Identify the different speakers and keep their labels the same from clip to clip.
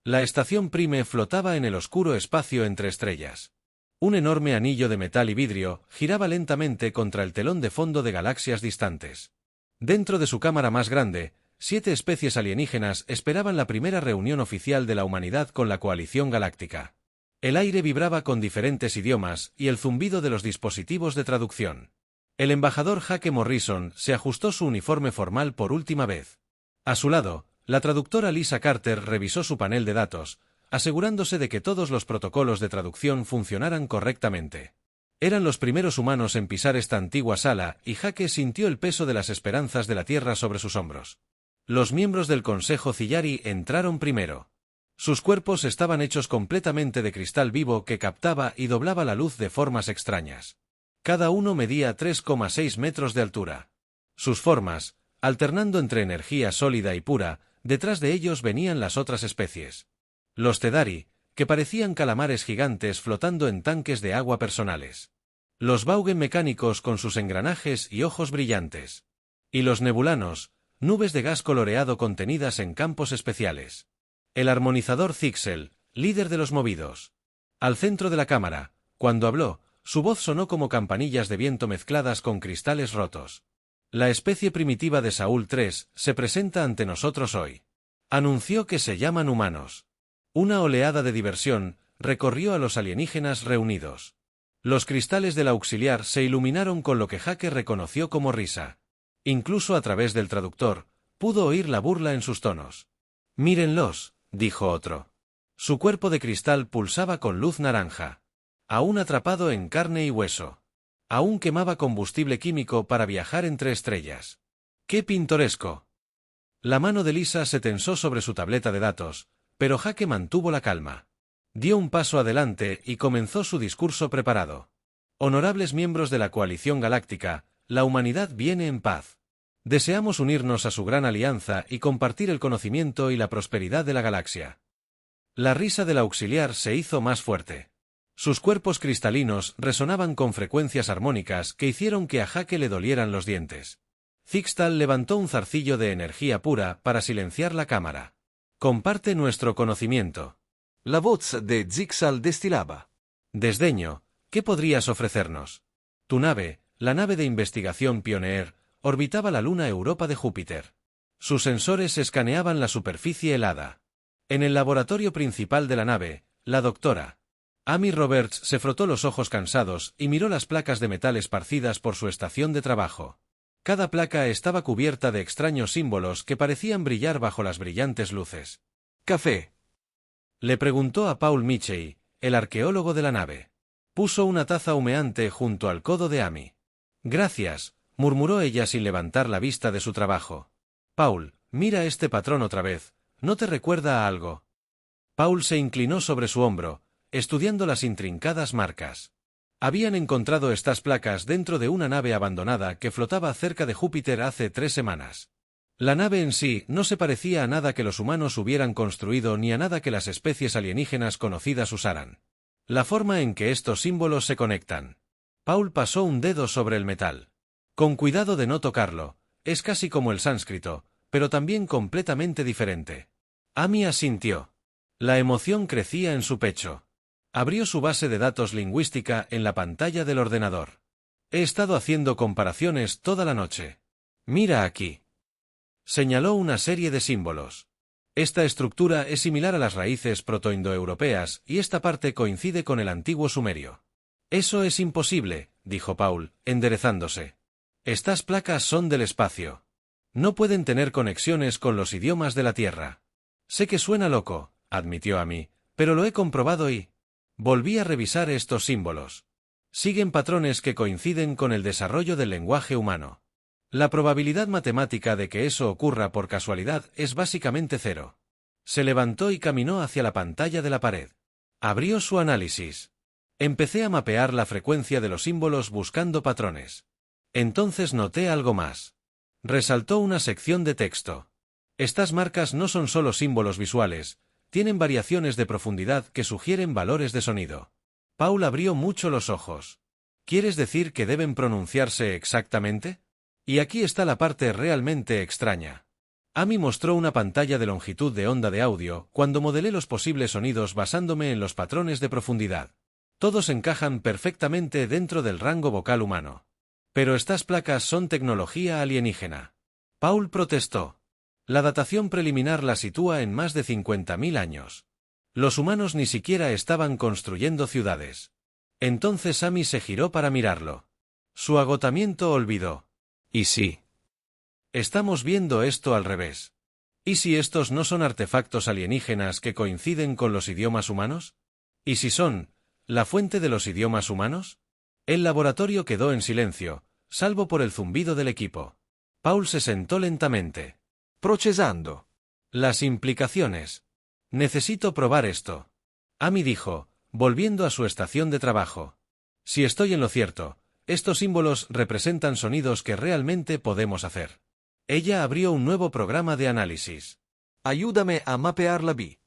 Speaker 1: La estación Prime flotaba en el oscuro espacio entre estrellas. Un enorme anillo de metal y vidrio giraba lentamente contra el telón de fondo de galaxias distantes. Dentro de su cámara más grande, 7 especies alienígenas esperaban la primera reunión oficial de la humanidad con la coalición galáctica. El aire vibraba con diferentes idiomas y el zumbido de los dispositivos de traducción. El embajador Jake Morrison se ajustó su uniforme formal por última vez. A su lado, la traductora Lisa Carter revisó su panel de datos, asegurándose de que todos los protocolos de traducción funcionaran correctamente. Eran los primeros humanos en pisar esta antigua sala y Jake sintió el peso de las esperanzas de la Tierra sobre sus hombros. Los miembros del Consejo Cillari entraron primero. Sus cuerpos estaban hechos completamente de cristal vivo que captaba y doblaba la luz de formas extrañas. Cada uno medía 3,6 metros de altura. Sus formas, alternando entre energía sólida y pura, detrás de ellos venían las otras especies. Los Tedari, que parecían calamares gigantes flotando en tanques de agua personales. Los Baugen mecánicos con sus engranajes y ojos brillantes. Y los Nebulanos, nubes de gas coloreado contenidas en campos especiales. El armonizador Zixel, líder de los movidos. Al centro de la cámara, cuando habló, su voz sonó como campanillas de viento mezcladas con cristales rotos. La especie primitiva de Saúl III se presenta ante nosotros hoy. Anunció que se llaman humanos. Una oleada de diversión recorrió a los alienígenas reunidos. Los cristales del auxiliar se iluminaron con lo que Jake reconoció como risa. Incluso a través del traductor, pudo oír la burla en sus tonos. «Mírenlos», dijo otro. Su cuerpo de cristal pulsaba con luz naranja. Aún atrapado en carne y hueso. Aún quemaba combustible químico para viajar entre estrellas. ¡Qué pintoresco! La mano de Lisa se tensó sobre su tableta de datos, pero Jake mantuvo la calma. Dio un paso adelante y comenzó su discurso preparado. Honorables miembros de la coalición galáctica, la humanidad viene en paz. Deseamos unirnos a su gran alianza y compartir el conocimiento y la prosperidad de la galaxia. La risa del auxiliar se hizo más fuerte. Sus cuerpos cristalinos resonaban con frecuencias armónicas que hicieron que a Jake le dolieran los dientes. Zixtal levantó un zarcillo de energía pura para silenciar la cámara. «Comparte nuestro conocimiento». La voz de Zixtal destilaba. «Desdeño, ¿qué podrías ofrecernos?» Tu nave, la nave de investigación Pioneer, orbitaba la luna Europa de Júpiter. Sus sensores escaneaban la superficie helada. En el laboratorio principal de la nave, la doctora Amy Roberts se frotó los ojos cansados y miró las placas de metal esparcidas por su estación de trabajo. Cada placa estaba cubierta de extraños símbolos que parecían brillar bajo las brillantes luces. «¿Café?», le preguntó a Paul Mitchell, el arqueólogo de la nave. Puso una taza humeante junto al codo de Amy. «Gracias», murmuró ella sin levantar la vista de su trabajo. «Paul, mira este patrón otra vez, ¿no te recuerda a algo?» Paul se inclinó sobre su hombro, estudiando las intrincadas marcas. Habían encontrado estas placas dentro de una nave abandonada que flotaba cerca de Júpiter hace 3 semanas. La nave en sí no se parecía a nada que los humanos hubieran construido ni a nada que las especies alienígenas conocidas usaran. La forma en que estos símbolos se conectan. Paul pasó un dedo sobre el metal. Con cuidado de no tocarlo, es casi como el sánscrito, pero también completamente diferente. Amy asintió. La emoción crecía en su pecho. Abrió su base de datos lingüística en la pantalla del ordenador. He estado haciendo comparaciones toda la noche. Mira aquí. Señaló una serie de símbolos. Esta estructura es similar a las raíces protoindoeuropeas y esta parte coincide con el antiguo sumerio. Eso es imposible, dijo Paul, enderezándose. Estas placas son del espacio. No pueden tener conexiones con los idiomas de la Tierra. Sé que suena loco, admitió Amy, pero lo he comprobado y... Volví a revisar estos símbolos. Siguen patrones que coinciden con el desarrollo del lenguaje humano. La probabilidad matemática de que eso ocurra por casualidad es básicamente 0. Se levantó y caminó hacia la pantalla de la pared. Abrió su análisis. Empecé a mapear la frecuencia de los símbolos buscando patrones. Entonces noté algo más. Resaltó una sección de texto. Estas marcas no son solo símbolos visuales, tienen variaciones de profundidad que sugieren valores de sonido. Paul abrió mucho los ojos. ¿Quieres decir que deben pronunciarse exactamente? Y aquí está la parte realmente extraña. Amy mostró una pantalla de longitud de onda de audio cuando modelé los posibles sonidos basándome en los patrones de profundidad. Todos encajan perfectamente dentro del rango vocal humano. Pero estas placas son tecnología alienígena. Paul protestó. La datación preliminar la sitúa en más de 50.000 años. Los humanos ni siquiera estaban construyendo ciudades. Entonces Amy se giró para mirarlo. Su agotamiento olvidó.
Speaker 2: ¿Y sí?
Speaker 1: Estamos viendo esto al revés. ¿Y si estos no son artefactos alienígenas que coinciden con los idiomas humanos? ¿Y si son la fuente de los idiomas humanos? El laboratorio quedó en silencio, salvo por el zumbido del equipo. Paul se sentó lentamente.
Speaker 2: Procesando.
Speaker 1: Las implicaciones. Necesito probar esto. Amy dijo, volviendo a su estación de trabajo. Si estoy en lo cierto, estos símbolos representan sonidos que realmente podemos hacer. Ella abrió un nuevo programa de análisis.
Speaker 2: Ayúdame a mapear la B.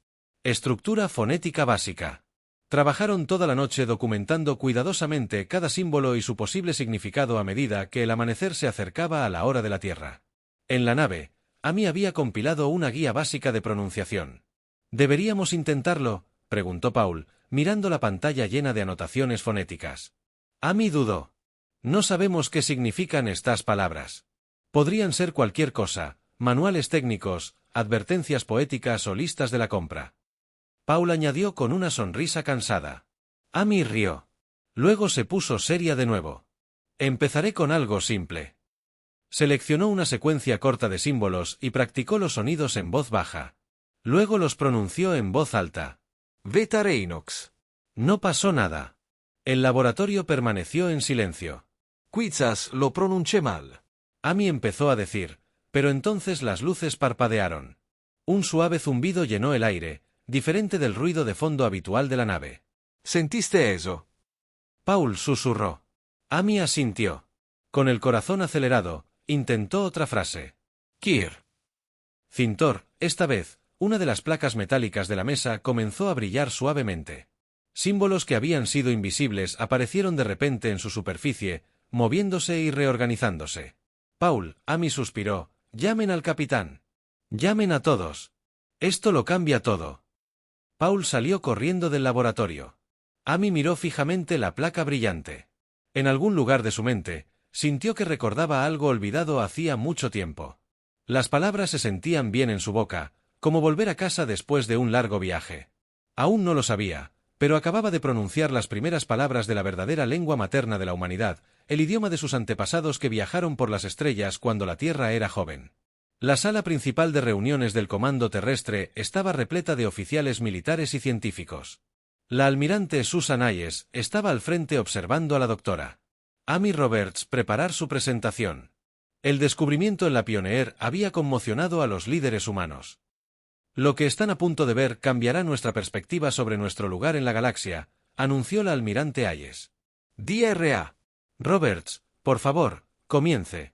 Speaker 1: Estructura fonética básica. Trabajaron toda la noche documentando cuidadosamente cada símbolo y su posible significado a medida que el amanecer se acercaba a la hora de la Tierra. En la nave, Amy había compilado una guía básica de pronunciación. ¿Deberíamos intentarlo?, preguntó Paul, mirando la pantalla llena de anotaciones fonéticas. Amy dudó. No sabemos qué significan estas palabras. Podrían ser cualquier cosa, manuales técnicos, advertencias poéticas o listas de la compra. Paul añadió con una sonrisa cansada. Amy rió. Luego se puso seria de nuevo. Empezaré con algo simple. Seleccionó una secuencia corta de símbolos y practicó los sonidos en voz baja. Luego los pronunció en voz alta.
Speaker 2: Beta Reinox.
Speaker 1: No pasó nada. El laboratorio permaneció en silencio.
Speaker 2: Quizás lo pronuncié mal.
Speaker 1: Amy empezó a decir, pero entonces las luces parpadearon. Un suave zumbido llenó el aire, diferente del ruido de fondo habitual de la nave.
Speaker 2: ¿Sentiste eso?
Speaker 1: Paul susurró. Amy asintió. Con el corazón acelerado, intentó otra frase.
Speaker 2: Kir.
Speaker 1: Cintor, esta vez, una de las placas metálicas de la mesa comenzó a brillar suavemente. Símbolos que habían sido invisibles aparecieron de repente en su superficie, moviéndose y reorganizándose. Paul, Amy suspiró, llamen al capitán. Llamen a todos. Esto lo cambia todo. Paul salió corriendo del laboratorio. Amy miró fijamente la placa brillante. En algún lugar de su mente, sintió que recordaba algo olvidado hacía mucho tiempo. Las palabras se sentían bien en su boca, como volver a casa después de un largo viaje. Aún no lo sabía, pero acababa de pronunciar las primeras palabras de la verdadera lengua materna de la humanidad, el idioma de sus antepasados que viajaron por las estrellas cuando la Tierra era joven. La sala principal de reuniones del Comando Terrestre estaba repleta de oficiales militares y científicos. La almirante Susan Hayes estaba al frente observando a la doctora Amy Roberts preparar su presentación. El descubrimiento en la Pioneer había conmocionado a los líderes humanos. Lo que están a punto de ver cambiará nuestra perspectiva sobre nuestro lugar en la galaxia, anunció la almirante Hayes.
Speaker 2: DRA.
Speaker 1: Roberts, por favor, comience.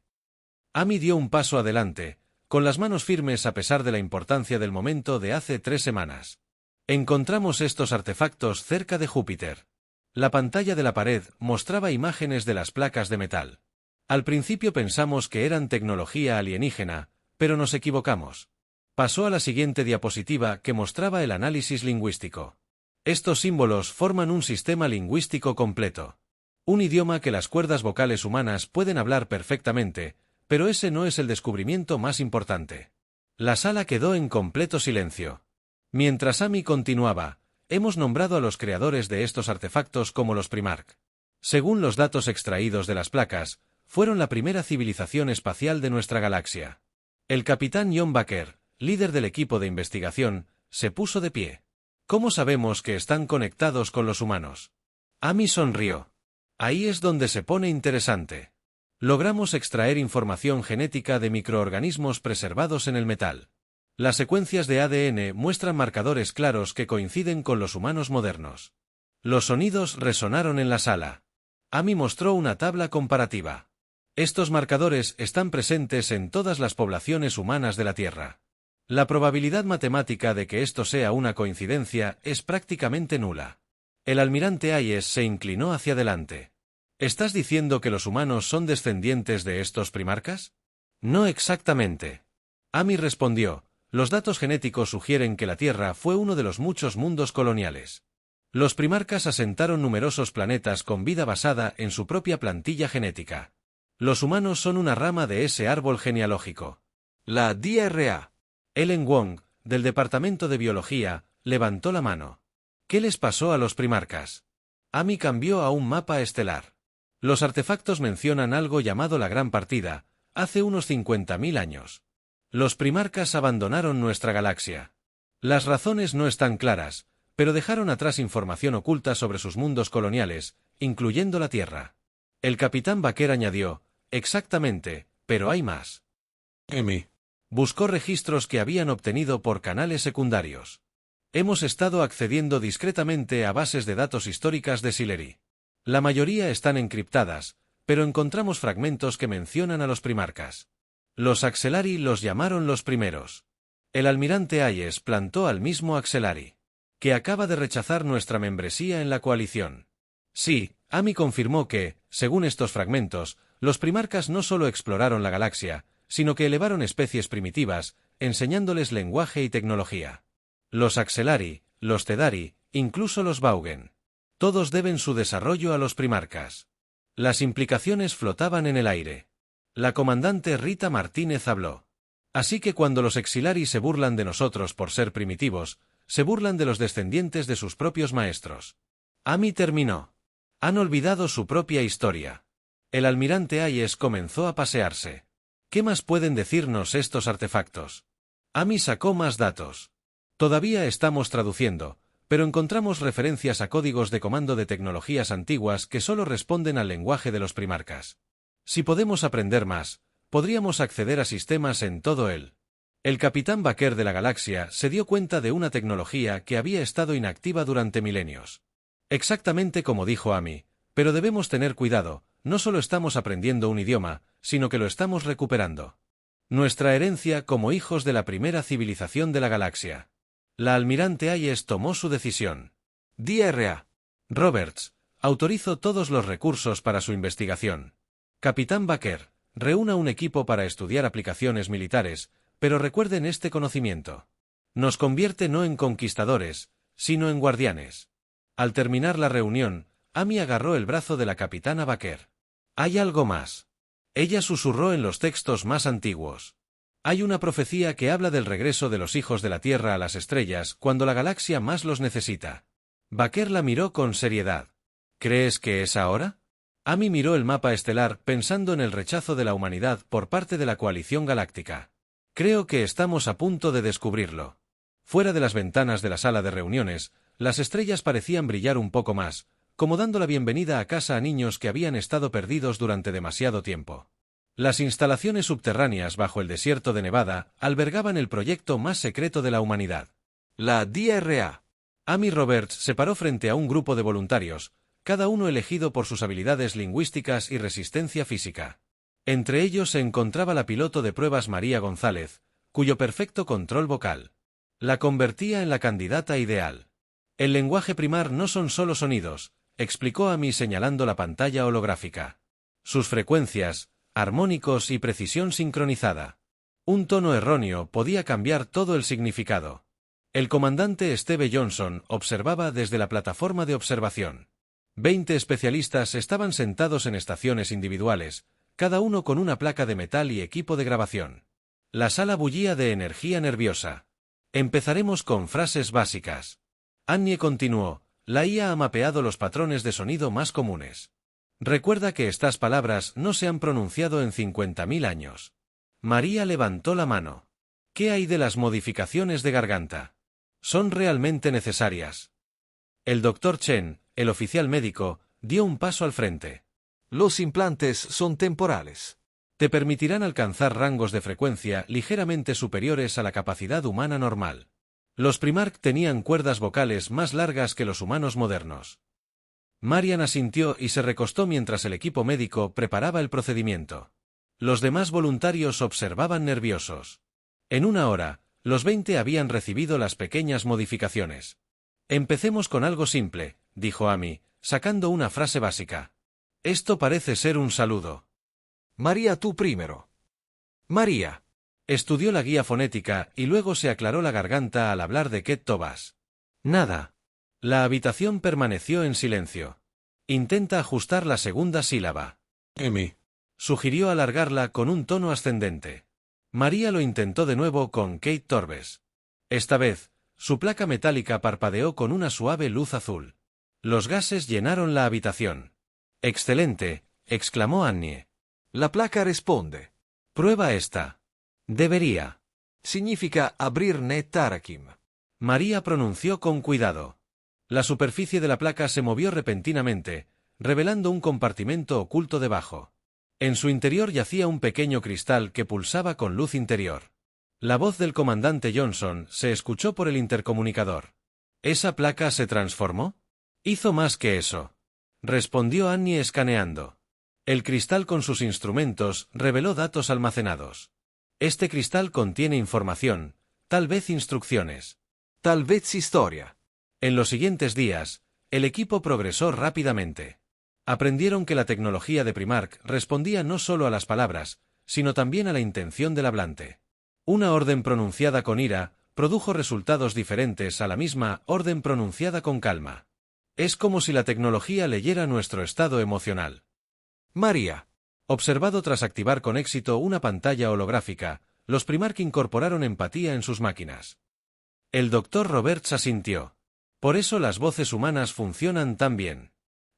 Speaker 1: Amy dio un paso adelante, con las manos firmes a pesar de la importancia del momento de hace 3 semanas. Encontramos estos artefactos cerca de Júpiter. La pantalla de la pared mostraba imágenes de las placas de metal. Al principio pensamos que eran tecnología alienígena, pero nos equivocamos. Pasó a la siguiente diapositiva que mostraba el análisis lingüístico. Estos símbolos forman un sistema lingüístico completo. Un idioma que las cuerdas vocales humanas pueden hablar perfectamente, pero ese no es el descubrimiento más importante. La sala quedó en completo silencio. Mientras Amy continuaba, hemos nombrado a los creadores de estos artefactos como los Primarch. Según los datos extraídos de las placas, fueron la primera civilización espacial de nuestra galaxia. El capitán John Baker, líder del equipo de investigación, se puso de pie. ¿Cómo sabemos que están conectados con los humanos? Amy sonrió. Ahí es donde se pone interesante. Logramos extraer información genética de microorganismos preservados en el metal. Las secuencias de ADN muestran marcadores claros que coinciden con los humanos modernos. Los sonidos resonaron en la sala. Amy mostró una tabla comparativa. Estos marcadores están presentes en todas las poblaciones humanas de la Tierra. La probabilidad matemática de que esto sea una coincidencia es prácticamente nula. El almirante Hayes se inclinó hacia adelante. ¿Estás diciendo que los humanos son descendientes de estos primarcas? No exactamente. Amy respondió, los datos genéticos sugieren que la Tierra fue uno de los muchos mundos coloniales. Los primarcas asentaron numerosos planetas con vida basada en su propia plantilla genética. Los humanos son una rama de ese árbol genealógico.
Speaker 2: La DRA.
Speaker 1: Ellen Wong, del Departamento de Biología, levantó la mano. ¿Qué les pasó a los primarcas? Amy cambió a un mapa estelar. Los artefactos mencionan algo llamado la Gran Partida, hace unos 50.000 años. Los primarcas abandonaron nuestra galaxia. Las razones no están claras, pero dejaron atrás información oculta sobre sus mundos coloniales, incluyendo la Tierra. El capitán Baker añadió, exactamente, pero hay más.
Speaker 2: Amy.
Speaker 1: Buscó registros que habían obtenido por canales secundarios. Hemos estado accediendo discretamente a bases de datos históricas de Sillery. La mayoría están encriptadas, pero encontramos fragmentos que mencionan a los primarcas. Los Axelari los llamaron los primeros. El almirante Hayes plantó al mismo Axelari, que acaba de rechazar nuestra membresía en la coalición. Sí, Amy confirmó que, según estos fragmentos, los primarcas no solo exploraron la galaxia, sino que elevaron especies primitivas, enseñándoles lenguaje y tecnología. Los Axelari, los Tedari, incluso los Vaugen. Todos deben su desarrollo a los primarcas. Las implicaciones flotaban en el aire. La comandante Rita Martínez habló. Así que cuando los Exilari se burlan de nosotros por ser primitivos, se burlan de los descendientes de sus propios maestros. Amy terminó. Han olvidado su propia historia. El almirante Hayes comenzó a pasearse. ¿Qué más pueden decirnos estos artefactos? Amy sacó más datos. Todavía estamos traduciendo, pero encontramos referencias a códigos de comando de tecnologías antiguas que solo responden al lenguaje de los primarcas. Si podemos aprender más, podríamos acceder a sistemas en todo él. El capitán Baker de la galaxia se dio cuenta de una tecnología que había estado inactiva durante milenios. Exactamente como dijo Amy, pero debemos tener cuidado, no solo estamos aprendiendo un idioma, sino que lo estamos recuperando. Nuestra herencia como hijos de la primera civilización de la galaxia. La almirante Hayes tomó su decisión.
Speaker 2: DRA.
Speaker 1: Roberts, autorizo todos los recursos para su investigación. Capitán Baker, reúna un equipo para estudiar aplicaciones militares, pero recuerden este conocimiento. Nos convierte no en conquistadores, sino en guardianes. Al terminar la reunión, Amy agarró el brazo de la capitana Baker. Hay algo más. Ella susurró en los textos más antiguos. Hay una profecía que habla del regreso de los hijos de la Tierra a las estrellas cuando la galaxia más los necesita. Baker la miró con seriedad. ¿Crees que es ahora? Amy miró el mapa estelar pensando en el rechazo de la humanidad por parte de la coalición galáctica. Creo que estamos a punto de descubrirlo. Fuera de las ventanas de la sala de reuniones, las estrellas parecían brillar un poco más, como dando la bienvenida a casa a niños que habían estado perdidos durante demasiado tiempo. Las instalaciones subterráneas bajo el desierto de Nevada albergaban el proyecto más secreto de la humanidad.
Speaker 2: La DRA.
Speaker 1: Amy Roberts se paró frente a un grupo de voluntarios, cada uno elegido por sus habilidades lingüísticas y resistencia física. Entre ellos se encontraba la piloto de pruebas María González, cuyo perfecto control vocal la convertía en la candidata ideal. El lenguaje primar no son solo sonidos, explicó Amy señalando la pantalla holográfica. Sus frecuencias, armónicos y precisión sincronizada. Un tono erróneo podía cambiar todo el significado. El comandante Steve Johnson observaba desde la plataforma de observación. 20 especialistas estaban sentados en estaciones individuales, cada uno con una placa de metal y equipo de grabación. La sala bullía de energía nerviosa. Empezaremos con frases básicas. Annie continuó, la IA ha mapeado los patrones de sonido más comunes. Recuerda que estas palabras no se han pronunciado en 50.000 años. María levantó la mano. ¿Qué hay de las modificaciones de garganta? ¿Son realmente necesarias? El Dr. Chen, el oficial médico, dio un paso al frente.
Speaker 2: Los implantes son temporales.
Speaker 1: Te permitirán alcanzar rangos de frecuencia ligeramente superiores a la capacidad humana normal. Los Primarch tenían cuerdas vocales más largas que los humanos modernos. Marian asintió y se recostó mientras el equipo médico preparaba el procedimiento. Los demás voluntarios observaban nerviosos. En una hora, los 20 habían recibido las pequeñas modificaciones. Empecemos con algo simple, dijo Amy, sacando una frase básica. Esto parece ser un saludo.
Speaker 2: María, tú primero. María.
Speaker 1: Estudió la guía fonética y luego se aclaró la garganta al hablar de Ket Tobas. Nada. La habitación permaneció en silencio. Intenta ajustar la segunda sílaba.
Speaker 2: Emi.
Speaker 1: Sugirió alargarla con un tono ascendente. María lo intentó de nuevo con Kate Torbes. Esta vez, su placa metálica parpadeó con una suave luz azul. Los gases llenaron la habitación. «Excelente», exclamó Annie.
Speaker 2: La placa responde.
Speaker 1: «Prueba esta». «Debería».
Speaker 2: Significa abrir net Tarakim.
Speaker 1: María pronunció con cuidado. La superficie de la placa se movió repentinamente, revelando un compartimento oculto debajo. En su interior yacía un pequeño cristal que pulsaba con luz interior. La voz del comandante Johnson se escuchó por el intercomunicador. ¿Esa placa se transformó? Hizo más que eso. Respondió Annie escaneando. El cristal con sus instrumentos reveló datos almacenados. Este cristal contiene información, tal vez instrucciones.
Speaker 2: Tal vez historia.
Speaker 1: En los siguientes días, el equipo progresó rápidamente. Aprendieron que la tecnología de Primark respondía no solo a las palabras, sino también a la intención del hablante. Una orden pronunciada con ira produjo resultados diferentes a la misma orden pronunciada con calma. Es como si la tecnología leyera nuestro estado emocional.
Speaker 2: María.
Speaker 1: Observado tras activar con éxito una pantalla holográfica, los Primark incorporaron empatía en sus máquinas. El Dr. Roberts asintió. Por eso las voces humanas funcionan tan bien.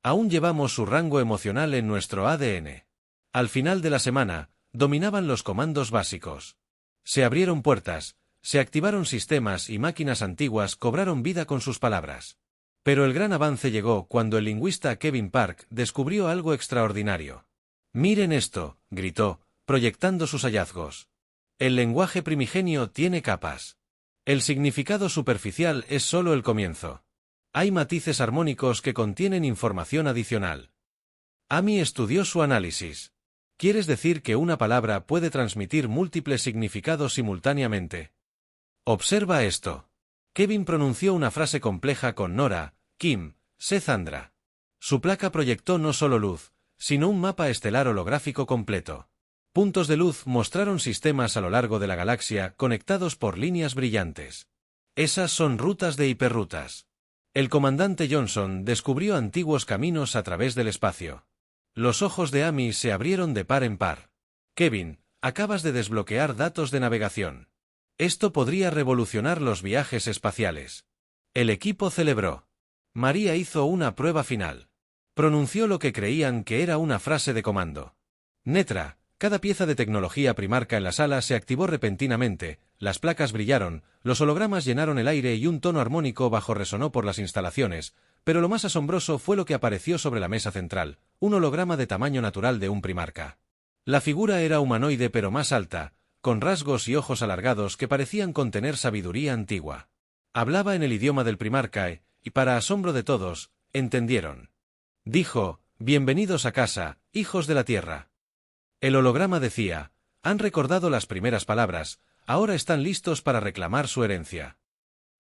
Speaker 1: Aún llevamos su rango emocional en nuestro ADN. Al final de la semana, dominaban los comandos básicos. Se abrieron puertas, se activaron sistemas y máquinas antiguas cobraron vida con sus palabras. Pero el gran avance llegó cuando el lingüista Kevin Park descubrió algo extraordinario. «Miren esto», gritó, proyectando sus hallazgos. «El lenguaje primigenio tiene capas. El significado superficial es solo el comienzo. Hay matices armónicos que contienen información adicional». Amy estudió su análisis. ¿Quieres decir que una palabra puede transmitir múltiples significados simultáneamente? Observa esto. Kevin pronunció una frase compleja con Nora, Kim, Sandra. Su placa proyectó no solo luz, sino un mapa estelar holográfico completo. Puntos de luz mostraron sistemas a lo largo de la galaxia conectados por líneas brillantes. Esas son rutas de hiperrutas. El comandante Johnson descubrió antiguos caminos a través del espacio. Los ojos de Amy se abrieron de par en par. Kevin, acabas de desbloquear datos de navegación. Esto podría revolucionar los viajes espaciales. El equipo celebró. María hizo una prueba final. Pronunció lo que creían que era una frase de comando. Netra, cada pieza de tecnología primarca en la sala se activó repentinamente, las placas brillaron, los hologramas llenaron el aire y un tono armónico bajo resonó por las instalaciones, pero lo más asombroso fue lo que apareció sobre la mesa central, un holograma de tamaño natural de un primarca. La figura era humanoide pero más alta, con rasgos y ojos alargados que parecían contener sabiduría antigua. Hablaba en el idioma del primarca y, para asombro de todos, entendieron. Dijo, «Bienvenidos a casa, hijos de la tierra». El holograma decía, «Han recordado las primeras palabras, ahora están listos para reclamar su herencia».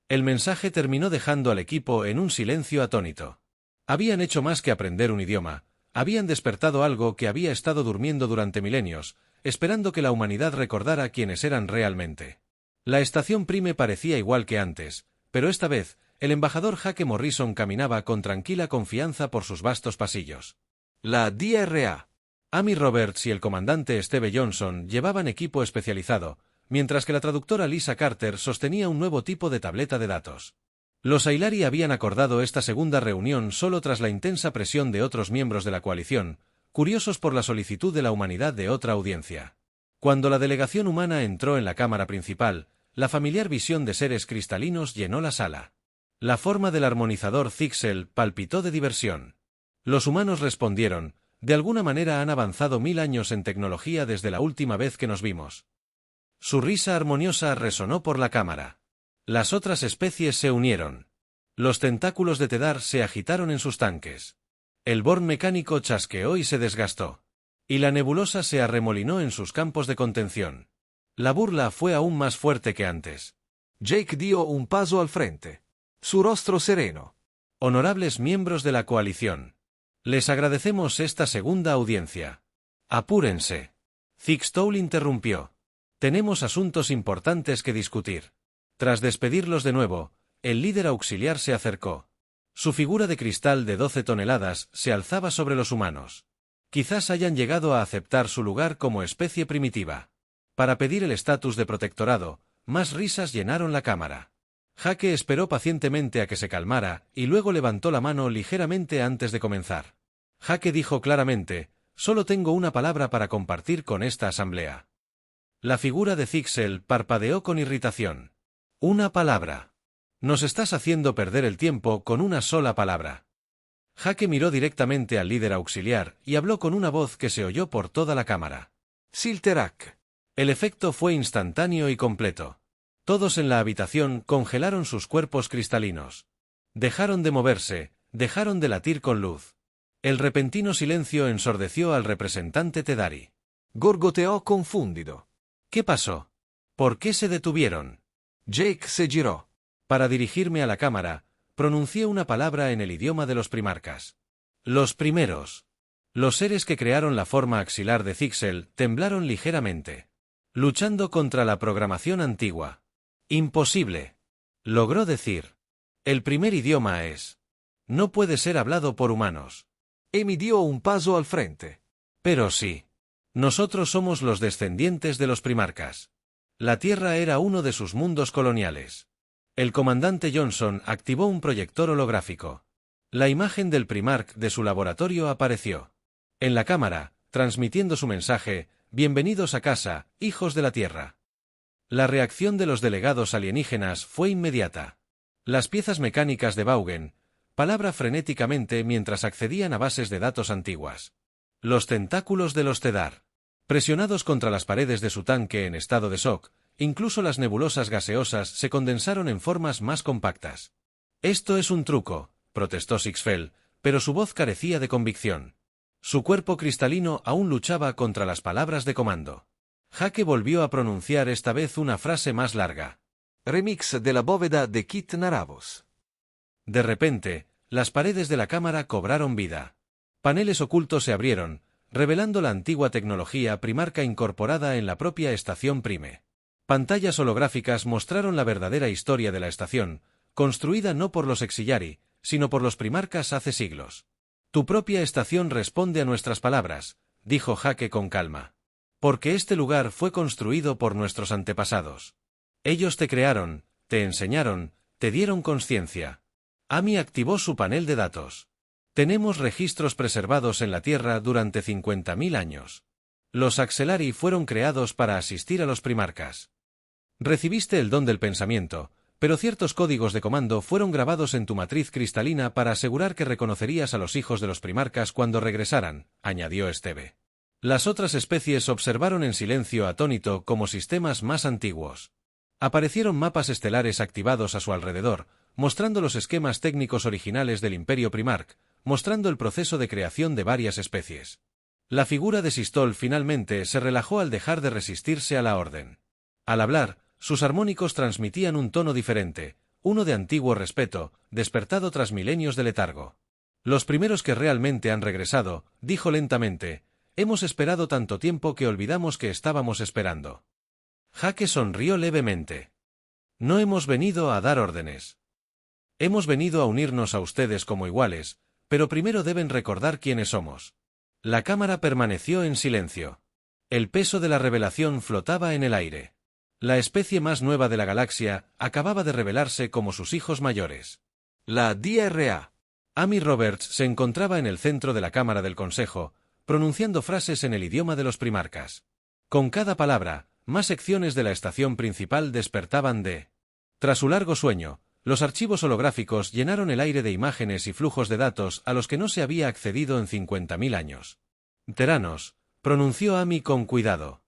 Speaker 1: El mensaje terminó dejando al equipo en un silencio atónito. Habían hecho más que aprender un idioma, habían despertado algo que había estado durmiendo durante milenios, esperando que la humanidad recordara quiénes eran realmente. La estación Prime parecía igual que antes, pero esta vez, el embajador Jake Morrison caminaba con tranquila confianza por sus vastos pasillos.
Speaker 2: La DRA.
Speaker 1: Amy Roberts y el comandante Steve Johnson llevaban equipo especializado, mientras que la traductora Lisa Carter sostenía un nuevo tipo de tableta de datos. Los Ailari habían acordado esta segunda reunión solo tras la intensa presión de otros miembros de la coalición, curiosos por la solicitud de la humanidad de otra audiencia. Cuando la delegación humana entró en la cámara principal, la familiar visión de seres cristalinos llenó la sala. La forma del armonizador Zixel palpitó de diversión. Los humanos respondieron, de alguna manera han avanzado 1000 años en tecnología desde la última vez que nos vimos. Su risa armoniosa resonó por la cámara. Las otras especies se unieron. Los tentáculos de Tedar se agitaron en sus tanques. El Born mecánico chasqueó y se desgastó. Y la nebulosa se arremolinó en sus campos de contención. La burla fue aún más fuerte que antes.
Speaker 2: Jake dio un paso al frente. Su rostro sereno.
Speaker 1: Honorables miembros de la coalición. Les agradecemos esta segunda audiencia. Apúrense. Zixtoul interrumpió. Tenemos asuntos importantes que discutir. Tras despedirlos de nuevo, el líder auxiliar se acercó. Su figura de cristal de 12 toneladas se alzaba sobre los humanos. Quizás hayan llegado a aceptar su lugar como especie primitiva. Para pedir el estatus de protectorado, más risas llenaron la cámara. Jake esperó pacientemente a que se calmara y luego levantó la mano ligeramente antes de comenzar. Jake dijo claramente: «Solo tengo una palabra para compartir con esta asamblea». La figura de Zixel parpadeó con irritación. «Una palabra. Nos estás haciendo perder el tiempo con una sola palabra». Jake miró directamente al líder auxiliar y habló con una voz que se oyó por toda la cámara.
Speaker 2: Silterak.
Speaker 1: El efecto fue instantáneo y completo. Todos en la habitación congelaron sus cuerpos cristalinos. Dejaron de moverse, dejaron de latir con luz. El repentino silencio ensordeció al representante Tedari.
Speaker 2: Gorgoteó confundido.
Speaker 1: ¿Qué pasó? ¿Por qué se detuvieron?
Speaker 2: Jake se giró.
Speaker 1: Para dirigirme a la cámara, pronuncié una palabra en el idioma de los primarcas. Los primeros. Los seres que crearon la forma axilar de Zixel temblaron ligeramente. Luchando contra la programación antigua. Imposible. Logró decir. El primer idioma es. No puede ser hablado por humanos.
Speaker 2: Y dio un paso al frente.
Speaker 1: Pero sí. Nosotros somos los descendientes de los primarcas. La Tierra era uno de sus mundos coloniales. El comandante Johnson activó un proyector holográfico. La imagen del primarca de su laboratorio apareció. En la cámara, transmitiendo su mensaje: «Bienvenidos a casa, hijos de la Tierra». La reacción de los delegados alienígenas fue inmediata. Las piezas mecánicas de Vaughan, palabra frenéticamente mientras accedían a bases de datos antiguas. Los tentáculos de los Tedar. Presionados contra las paredes de su tanque en estado de shock, incluso las nebulosas gaseosas se condensaron en formas más compactas. «Esto es un truco», protestó Sixfel, pero su voz carecía de convicción. Su cuerpo cristalino aún luchaba contra las palabras de comando. Jake volvió a pronunciar esta vez una frase más larga.
Speaker 2: Remix de la bóveda de Kit Naravos.
Speaker 1: De repente, las paredes de la cámara cobraron vida. Paneles ocultos se abrieron, revelando la antigua tecnología primarca incorporada en la propia estación Prime. Pantallas holográficas mostraron la verdadera historia de la estación, construida no por los Exillari, sino por los primarcas hace siglos. «Tu propia estación responde a nuestras palabras», dijo Jake con calma. «Porque este lugar fue construido por nuestros antepasados. Ellos te crearon, te enseñaron, te dieron conciencia». Ami activó su panel de datos. «Tenemos registros preservados en la Tierra durante 50.000 años. Los Axelari fueron creados para asistir a los primarcas. Recibiste el don del pensamiento, pero ciertos códigos de comando fueron grabados en tu matriz cristalina para asegurar que reconocerías a los hijos de los primarcas cuando regresaran», añadió Esteve. Las otras especies observaron en silencio atónito como sistemas más antiguos. Aparecieron mapas estelares activados a su alrededor, mostrando los esquemas técnicos originales del Imperio Primark, mostrando el proceso de creación de varias especies. La figura de Sistol finalmente se relajó al dejar de resistirse a la orden. Al hablar, sus armónicos transmitían un tono diferente, uno de antiguo respeto, despertado tras milenios de letargo. «Los primeros que realmente han regresado», dijo lentamente, «hemos esperado tanto tiempo que olvidamos que estábamos esperando». Jake sonrió levemente. «No hemos venido a dar órdenes. Hemos venido a unirnos a ustedes como iguales, pero primero deben recordar quiénes somos». La cámara permaneció en silencio. El peso de la revelación flotaba en el aire. La especie más nueva de la galaxia acababa de revelarse como sus hijos mayores.
Speaker 2: La DRA.
Speaker 1: Amy Roberts se encontraba en el centro de la cámara del consejo, pronunciando frases en el idioma de los primarcas. Con cada palabra, más secciones de la estación principal despertaban de. Tras su largo sueño, los archivos holográficos llenaron el aire de imágenes y flujos de datos a los que no se había accedido en 50.000 años. «Teranos», pronunció Amy con cuidado.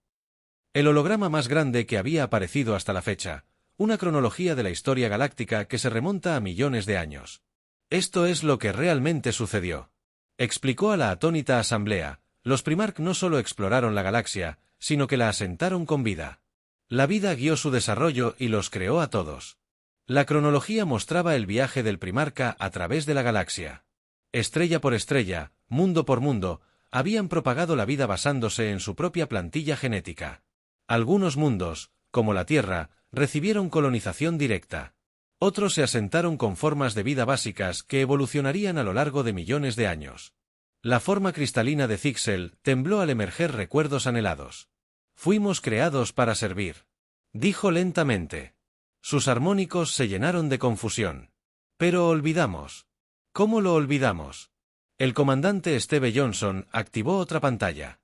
Speaker 1: El holograma más grande que había aparecido hasta la fecha, una cronología de la historia galáctica que se remonta a millones de años. «Esto es lo que realmente sucedió», explicó a la atónita asamblea. «Los Primark no solo exploraron la galaxia, sino que la asentaron con vida. La vida guió su desarrollo y los creó a todos». La cronología mostraba el viaje del primarca a través de la galaxia. Estrella por estrella, mundo por mundo, habían propagado la vida basándose en su propia plantilla genética. Algunos mundos, como la Tierra, recibieron colonización directa. Otros se asentaron con formas de vida básicas que evolucionarían a lo largo de millones de años. La forma cristalina de Zixel tembló al emerger recuerdos anhelados. Fuimos creados para servir. Dijo lentamente. Sus armónicos se llenaron de confusión. Pero olvidamos. ¿Cómo lo olvidamos? El comandante Steve Johnson activó otra pantalla.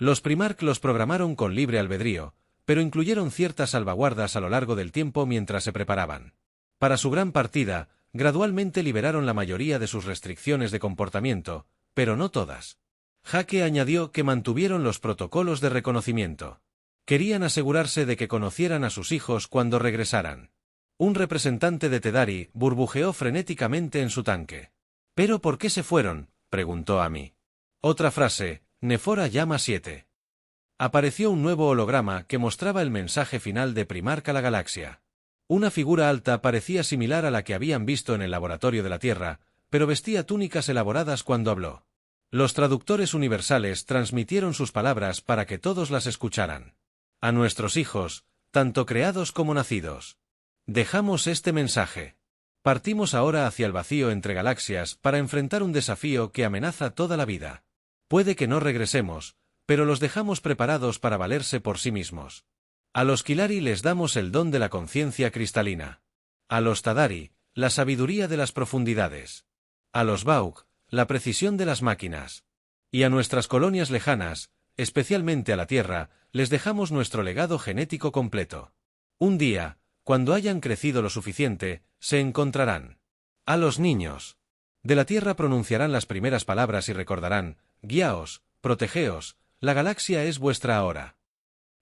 Speaker 1: Los Primarch los programaron con libre albedrío, pero incluyeron ciertas salvaguardas a lo largo del tiempo mientras se preparaban. Para su gran partida, gradualmente liberaron la mayoría de sus restricciones de comportamiento, pero no todas. Hake añadió que mantuvieron los protocolos de reconocimiento. Querían asegurarse de que conocieran a sus hijos cuando regresaran. Un representante de Tedari burbujeó frenéticamente en su tanque. ¿Pero por qué se fueron?, preguntó Amy. Otra frase, Nefora llama 7. Apareció un nuevo holograma que mostraba el mensaje final de Primarch a la galaxia. Una figura alta parecía similar a la que habían visto en el laboratorio de la Tierra, pero vestía túnicas elaboradas cuando habló. Los traductores universales transmitieron sus palabras para que todos las escucharan. A nuestros hijos, tanto creados como nacidos. Dejamos este mensaje. Partimos ahora hacia el vacío entre galaxias para enfrentar un desafío que amenaza toda la vida. Puede que no regresemos, pero los dejamos preparados para valerse por sí mismos. A los Kilari les damos el don de la conciencia cristalina. A los Tadari, la sabiduría de las profundidades. A los Bauk, la precisión de las máquinas. Y a nuestras colonias lejanas, especialmente a la Tierra, les dejamos nuestro legado genético completo. Un día, cuando hayan crecido lo suficiente, se encontrarán. A los niños. De la Tierra pronunciarán las primeras palabras y recordarán, guiaos, protegeos, la galaxia es vuestra ahora.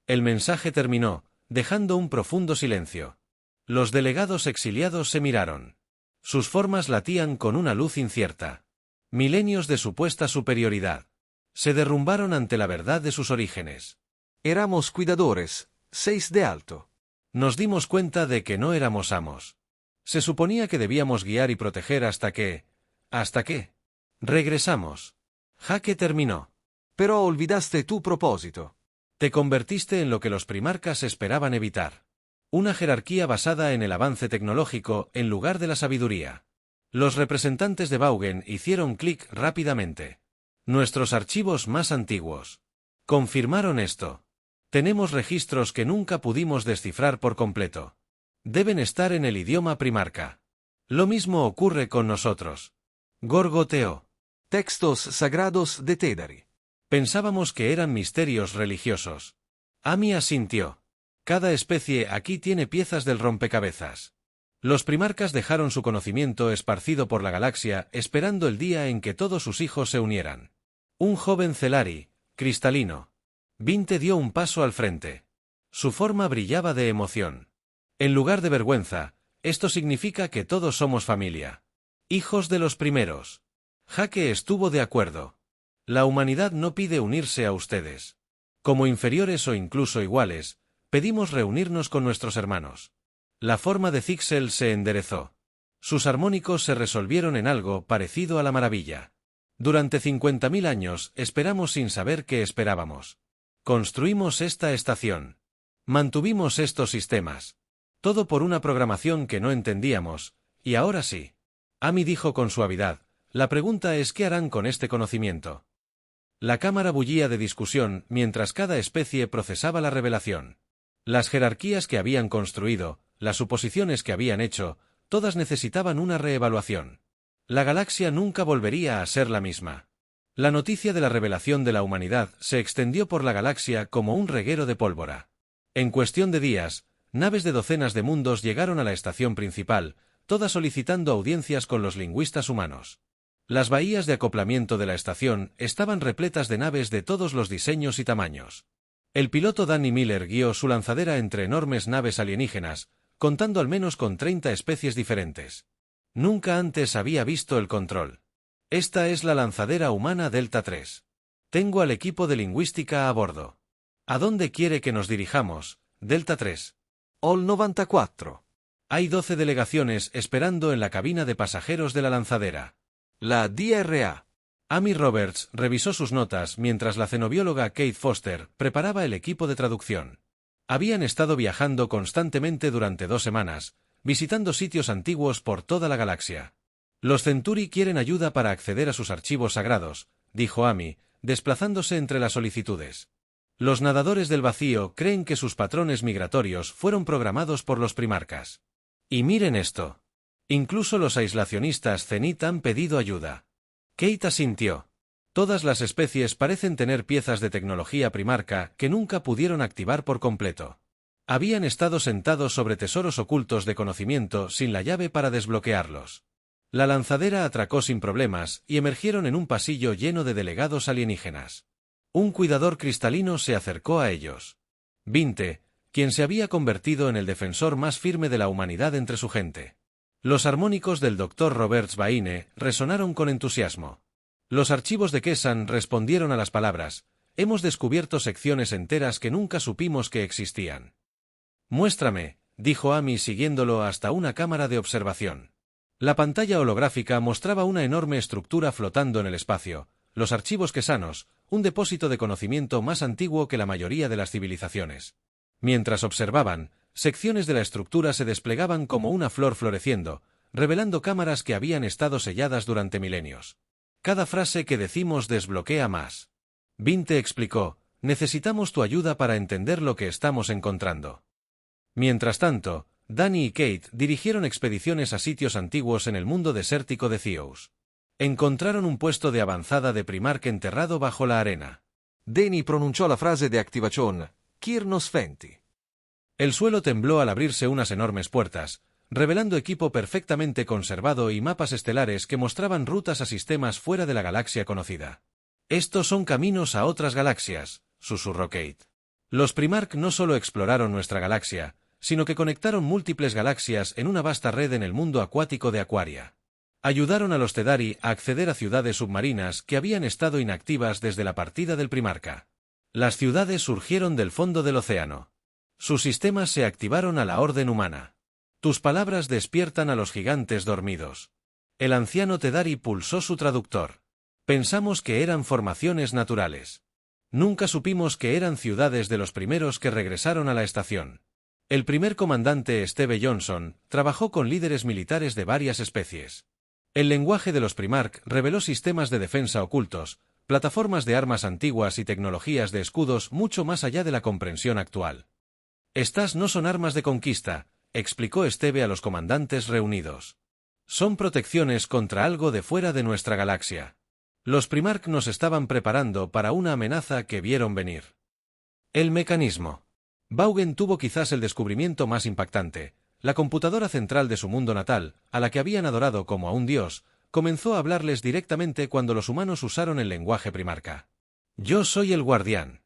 Speaker 1: El mensaje terminó, dejando un profundo silencio. Los delegados exiliados se miraron. Sus formas latían con una luz incierta. Milenios de supuesta superioridad. Se derrumbaron ante la verdad de sus orígenes.
Speaker 2: Éramos cuidadores, 6 de alto.
Speaker 1: Nos dimos cuenta de que no éramos amos. Se suponía que debíamos guiar y proteger hasta que... ¿Hasta qué? Regresamos. Hake terminó.
Speaker 2: Pero olvidaste tu propósito.
Speaker 1: Te convertiste en lo que los primarcas esperaban evitar. Una jerarquía basada en el avance tecnológico en lugar de la sabiduría. Los representantes de Baugen hicieron clic rápidamente. Nuestros archivos más antiguos confirmaron esto. Tenemos registros que nunca pudimos descifrar por completo. Deben estar en el idioma primarca. Lo mismo ocurre con nosotros. Gorgoteó.
Speaker 2: Textos sagrados de Tedari.
Speaker 1: Pensábamos que eran misterios religiosos. Amy asintió. Cada especie aquí tiene piezas del rompecabezas. Los primarcas dejaron su conocimiento esparcido por la galaxia esperando el día en que todos sus hijos se unieran. Un joven Celari, cristalino. Vinte dio un paso al frente. Su forma brillaba de emoción. En lugar de vergüenza, esto significa que todos somos familia. Hijos de los primeros. Hake estuvo de acuerdo. La humanidad no pide unirse a ustedes. Como inferiores o incluso iguales, pedimos reunirnos con nuestros hermanos. La forma de Zixel se enderezó. Sus armónicos se resolvieron en algo parecido a la maravilla. Durante 50.000 años esperamos sin saber qué esperábamos. Construimos esta estación. Mantuvimos estos sistemas. Todo por una programación que no entendíamos, y ahora sí. Amy dijo con suavidad, la pregunta es ¿qué harán con este conocimiento? La cámara bullía de discusión mientras cada especie procesaba la revelación. Las jerarquías que habían construido, las suposiciones que habían hecho, todas necesitaban una reevaluación. La galaxia nunca volvería a ser la misma. La noticia de la revelación de la humanidad se extendió por la galaxia como un reguero de pólvora. En cuestión de días, naves de docenas de mundos llegaron a la estación principal, todas solicitando audiencias con los lingüistas humanos. Las bahías de acoplamiento de la estación estaban repletas de naves de todos los diseños y tamaños. El piloto Danny Miller guió su lanzadera entre enormes naves alienígenas, contando al menos con 30 especies diferentes. Nunca antes había visto el control. Esta es la lanzadera humana Delta 3. Tengo al equipo de lingüística a bordo. ¿A dónde quiere que nos dirijamos, Delta 3?
Speaker 2: Ol 94.
Speaker 1: Hay 12 delegaciones esperando en la cabina de pasajeros de la lanzadera.
Speaker 2: La DRA.
Speaker 1: Amy Roberts revisó sus notas mientras la cenobióloga Kate Foster preparaba el equipo de traducción. Habían estado viajando constantemente durante 2 semanas, visitando sitios antiguos por toda la galaxia. Los Centuri quieren ayuda para acceder a sus archivos sagrados, dijo Amy, desplazándose entre las solicitudes. Los nadadores del vacío creen que sus patrones migratorios fueron programados por los primarcas. Y miren esto. Incluso los aislacionistas Zenith han pedido ayuda. Kate asintió. Todas las especies parecen tener piezas de tecnología primarca que nunca pudieron activar por completo. Habían estado sentados sobre tesoros ocultos de conocimiento sin la llave para desbloquearlos. La lanzadera atracó sin problemas y emergieron en un pasillo lleno de delegados alienígenas. Un cuidador cristalino se acercó a ellos. Vinte, quien se había convertido en el defensor más firme de la humanidad entre su gente. Los armónicos del Dr. Roberts Baine resonaron con entusiasmo. Los archivos de Kessan respondieron a las palabras: hemos descubierto secciones enteras que nunca supimos que existían. Muéstrame, dijo Amy siguiéndolo hasta una cámara de observación. La pantalla holográfica mostraba una enorme estructura flotando en el espacio, los archivos Kessanos, un depósito de conocimiento más antiguo que la mayoría de las civilizaciones. Mientras observaban, secciones de la estructura se desplegaban como una flor floreciendo, revelando cámaras que habían estado selladas durante milenios. Cada frase que decimos desbloquea más. Vinte explicó: necesitamos tu ayuda para entender lo que estamos encontrando. Mientras tanto, Danny y Kate dirigieron expediciones a sitios antiguos en el mundo desértico de Theos. Encontraron un puesto de avanzada de Primarch enterrado bajo la arena.
Speaker 2: Danny pronunció la frase de activación: Kirnos Fenti.
Speaker 1: El suelo tembló al abrirse unas enormes puertas, revelando equipo perfectamente conservado y mapas estelares que mostraban rutas a sistemas fuera de la galaxia conocida. Estos son caminos a otras galaxias, susurró Kate. Los Primarch no solo exploraron nuestra galaxia, sino que conectaron múltiples galaxias en una vasta red en el mundo acuático de Aquaria. Ayudaron a los Tedari a acceder a ciudades submarinas que habían estado inactivas desde la partida del Primarca. Las ciudades surgieron del fondo del océano. Sus sistemas se activaron a la orden humana. Tus palabras despiertan a los gigantes dormidos. El anciano Tedari pulsó su traductor. Pensamos que eran formaciones naturales. Nunca supimos que eran ciudades de los primeros que regresaron a la estación. El primer comandante Steve Johnson trabajó con líderes militares de varias especies. El lenguaje de los Primarch reveló sistemas de defensa ocultos, plataformas de armas antiguas y tecnologías de escudos mucho más allá de la comprensión actual. Estas no son armas de conquista, explicó Steve a los comandantes reunidos. Son protecciones contra algo de fuera de nuestra galaxia. Los Primarch nos estaban preparando para una amenaza que vieron venir. El mecanismo. Vaughan tuvo quizás el descubrimiento más impactante. La computadora central de su mundo natal, a la que habían adorado como a un dios, comenzó a hablarles directamente cuando los humanos usaron el lenguaje primarca. Yo soy el guardián.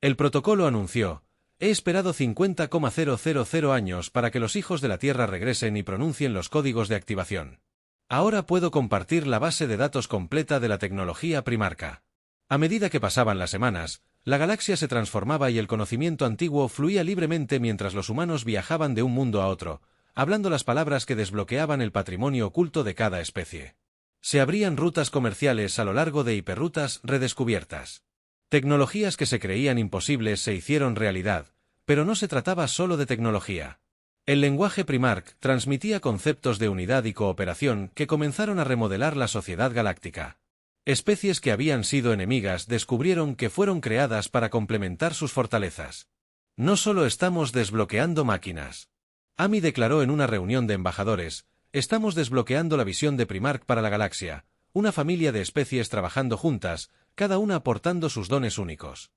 Speaker 1: El protocolo anunció: he esperado 50,000 años para que los hijos de la Tierra regresen y pronuncien los códigos de activación. Ahora puedo compartir la base de datos completa de la tecnología primarca. A medida que pasaban las semanas, la galaxia se transformaba y el conocimiento antiguo fluía libremente mientras los humanos viajaban de un mundo a otro, hablando las palabras que desbloqueaban el patrimonio oculto de cada especie. Se abrían rutas comerciales a lo largo de hiperrutas redescubiertas. Tecnologías que se creían imposibles se hicieron realidad, pero no se trataba solo de tecnología. El lenguaje Primarch transmitía conceptos de unidad y cooperación que comenzaron a remodelar la sociedad galáctica. Especies que habían sido enemigas descubrieron que fueron creadas para complementar sus fortalezas. No solo estamos desbloqueando máquinas. Amy declaró en una reunión de embajadores: estamos desbloqueando la visión de Primarch para la galaxia, una familia de especies trabajando juntas, cada una aportando sus dones únicos.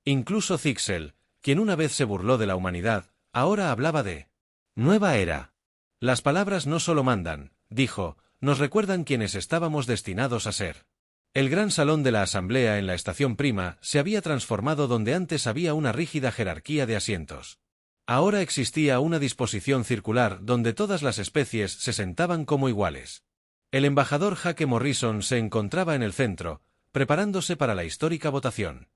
Speaker 1: Incluso Zixel, quien una vez se burló de la humanidad, ahora hablaba de nueva era. Las palabras no solo mandan, dijo, nos recuerdan quienes estábamos destinados a ser. El gran salón de la asamblea en la estación Prima se había transformado donde antes había una rígida jerarquía de asientos. Ahora existía una disposición circular donde todas las especies se sentaban como iguales. El embajador Jake Morrison se encontraba en el centro, preparándose para la histórica votación.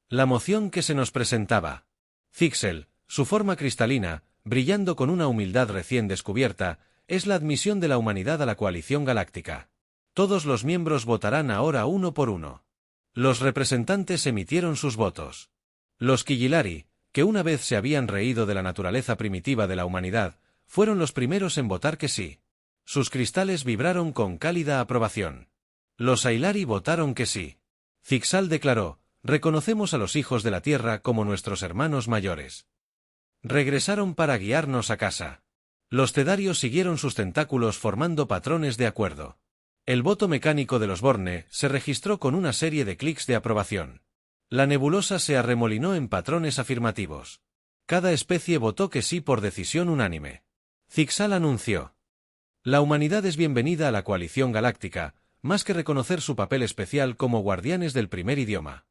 Speaker 1: La moción que se nos presentaba. Zixel, su forma cristalina, brillando con una humildad recién descubierta, es la admisión de la humanidad a la coalición galáctica. Todos los miembros votarán ahora uno por uno. Los representantes emitieron sus votos. Los Kigilari, que una vez se habían reído de la naturaleza primitiva de la humanidad, fueron los primeros en votar que sí. Sus cristales vibraron con cálida aprobación. Los Ailari votaron que sí. Zixal declaró: reconocemos a los hijos de la tierra como nuestros hermanos mayores. Regresaron para guiarnos a casa. Los Tedarios siguieron sus tentáculos formando patrones de acuerdo. El voto mecánico de los Borne se registró con una serie de clics de aprobación. La nebulosa se arremolinó en patrones afirmativos. Cada especie votó que sí por decisión unánime. Zixal anunció: la humanidad es bienvenida a la coalición galáctica, más que reconocer su papel especial como guardianes del primer idioma.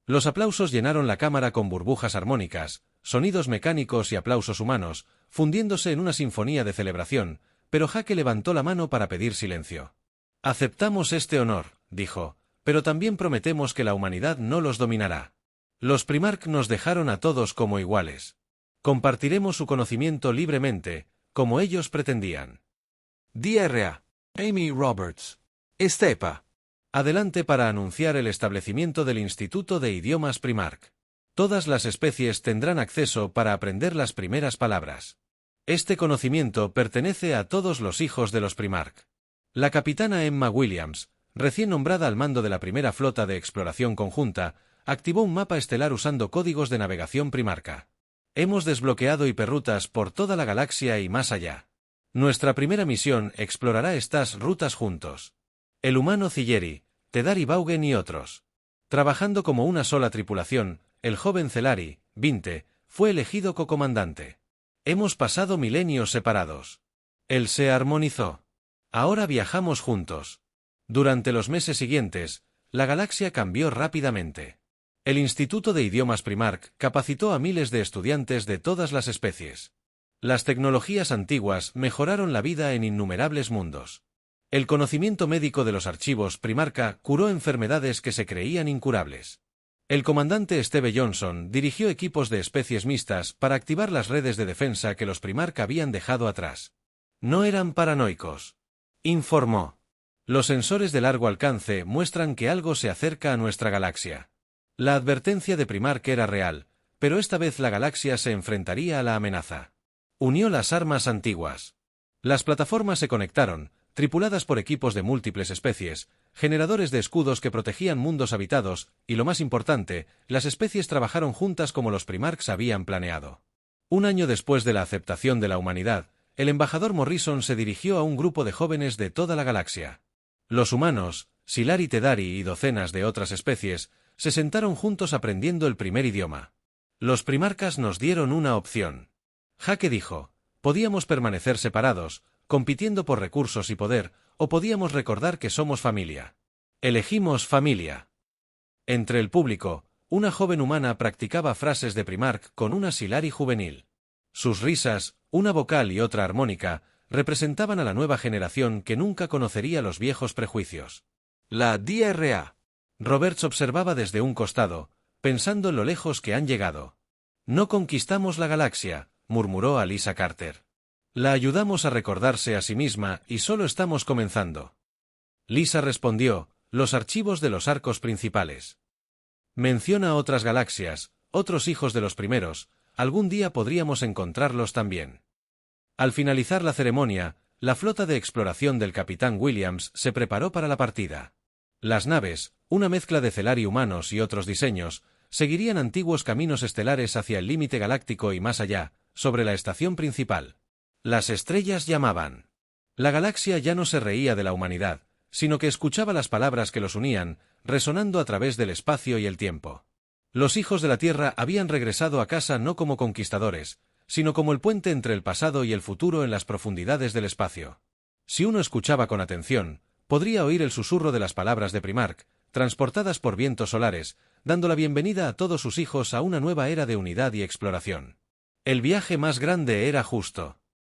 Speaker 1: Los aplausos llenaron la cámara con burbujas armónicas, sonidos mecánicos y aplausos humanos, fundiéndose en una sinfonía de celebración, pero Jake levantó la mano para pedir silencio. Aceptamos este honor, dijo, pero también prometemos que la humanidad no los dominará. Los Primarch nos dejaron a todos como iguales. Compartiremos su conocimiento libremente, como ellos pretendían.
Speaker 2: DRA. Amy Roberts. Estepa.
Speaker 1: Adelante para anunciar el establecimiento del Instituto de Idiomas Primarch. Todas las especies tendrán acceso para aprender las primeras palabras. Este conocimiento pertenece a todos los hijos de los Primarch. La capitana Emma Williams, recién nombrada al mando de la primera flota de exploración conjunta, activó un mapa estelar usando códigos de navegación primarca. Hemos desbloqueado hiperrutas por toda la galaxia y más allá. Nuestra primera misión explorará estas rutas juntos. El humano Cilleri, Tedari Vaugen y otros. Trabajando como una sola tripulación, el joven Celari, Vinte, fue elegido co-comandante. Hemos pasado milenios separados. Él se armonizó. Ahora viajamos juntos. Durante los meses siguientes, la galaxia cambió rápidamente. El Instituto de Idiomas Primarch capacitó a miles de estudiantes de todas las especies. Las tecnologías antiguas mejoraron la vida en innumerables mundos. El conocimiento médico de los archivos Primarca curó enfermedades que se creían incurables. El comandante Steve Johnson dirigió equipos de especies mixtas para activar las redes de defensa que los Primarch habían dejado atrás. No eran paranoicos, informó. Los sensores de largo alcance muestran que algo se acerca a nuestra galaxia. La advertencia de Primarch era real, pero esta vez la galaxia se enfrentaría a la amenaza. Unió las armas antiguas. Las plataformas se conectaron, tripuladas por equipos de múltiples especies, generadores de escudos que protegían mundos habitados, y lo más importante, las especies trabajaron juntas como los Primarchs habían planeado. Un año después de la aceptación de la humanidad, el embajador Morrison se dirigió a un grupo de jóvenes de toda la galaxia. Los humanos, Silari Tedari y docenas de otras especies, se sentaron juntos aprendiendo el primer idioma. Los primarcas nos dieron una opción. Jake dijo: podíamos permanecer separados, compitiendo por recursos y poder, o podíamos recordar que somos familia. Elegimos familia. Entre el público, una joven humana practicaba frases de Primarch con una Silari juvenil. Sus risas, una vocal y otra armónica, representaban a la nueva generación que nunca conocería los viejos prejuicios.
Speaker 2: La DRA.
Speaker 1: Roberts observaba desde un costado, pensando en lo lejos que han llegado. No conquistamos la galaxia, murmuró Alyssa Carter. La ayudamos a recordarse a sí misma y solo estamos comenzando. Lisa respondió: los archivos de los arcos principales. Menciona otras galaxias, otros hijos de los primeros, algún día podríamos encontrarlos también. Al finalizar la ceremonia, la flota de exploración del capitán Williams se preparó para la partida. Las naves, una mezcla de Celari humanos y otros diseños, seguirían antiguos caminos estelares hacia el límite galáctico y más allá, sobre la estación principal. Las estrellas llamaban. La galaxia ya no se reía de la humanidad, sino que escuchaba las palabras que los unían, resonando a través del espacio y el tiempo. Los hijos de la Tierra habían regresado a casa no como conquistadores, sino como el puente entre el pasado y el futuro en las profundidades del espacio. Si uno escuchaba con atención, podría oír el susurro de las palabras de Primarch, transportadas por vientos solares, dando la bienvenida a todos sus hijos a una nueva era de unidad y exploración. El viaje más grande era justo.